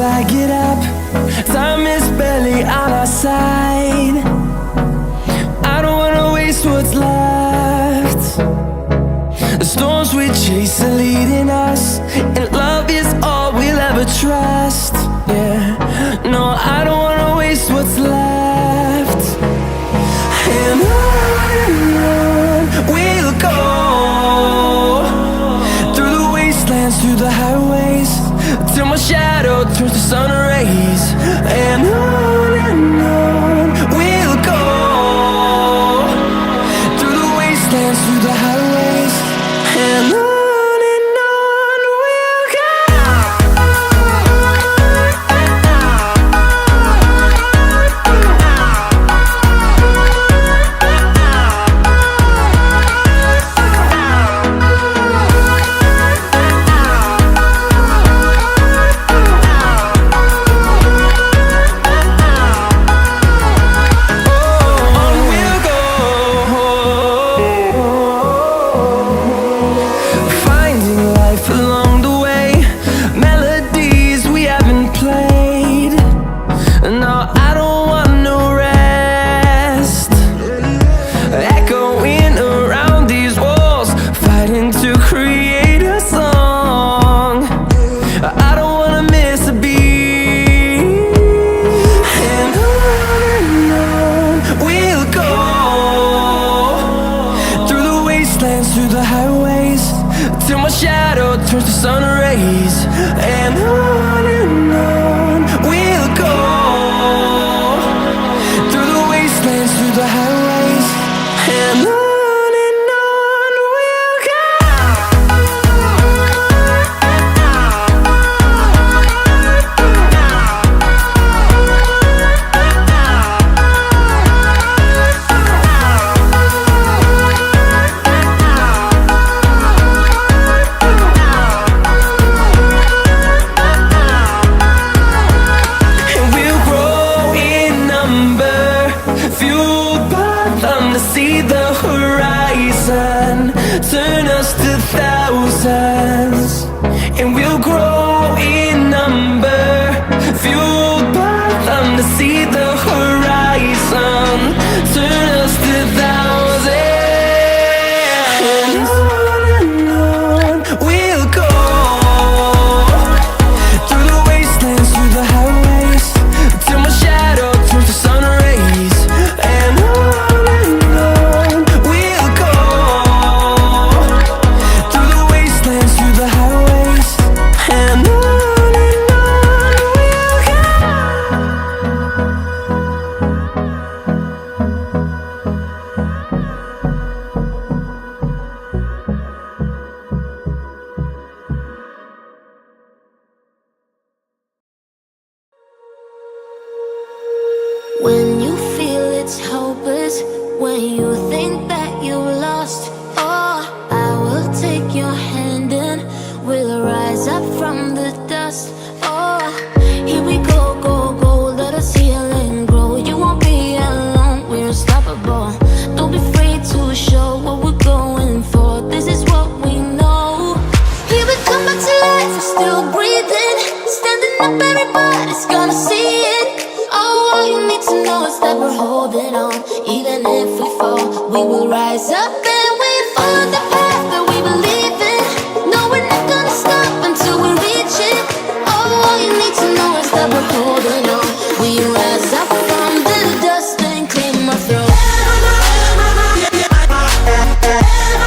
I get up. Time is barely on our side. I don't wanna waste what's left. The storms we chase are leading us, and love is all we'll ever trust. Yeah, no, I don't wanna waste what's left. And on we'll go, through the wastelands, through the highways, till my shadow turns to sun rays. And on we'll go, through the wastelands, through the highways, and on. Through the highways, till my shadow turns to sun rays. And on we'll go, through the wastelands, through the highways, and on. See the horizon turn us to thousands, and we'll grow in number, fueled by them. To see the horizon turn us to thousands, and on we'll go, through the wastelands, through the highways, till my shadow turns to sun rays. And when you feel it's hopeless, when you think that you lost, oh, I will take your hand and we'll rise up from the dust. Oh, here we go, go, go, let us heal and grow. You won't be alone, we're unstoppable. Don't be afraid to show what we're going for. This is what we know. Here we come back to life, we're still breathing, standing up, everybody's gonna see it. All you need to know is that we're holding on. Even if we fall, we will rise up and we follow the path.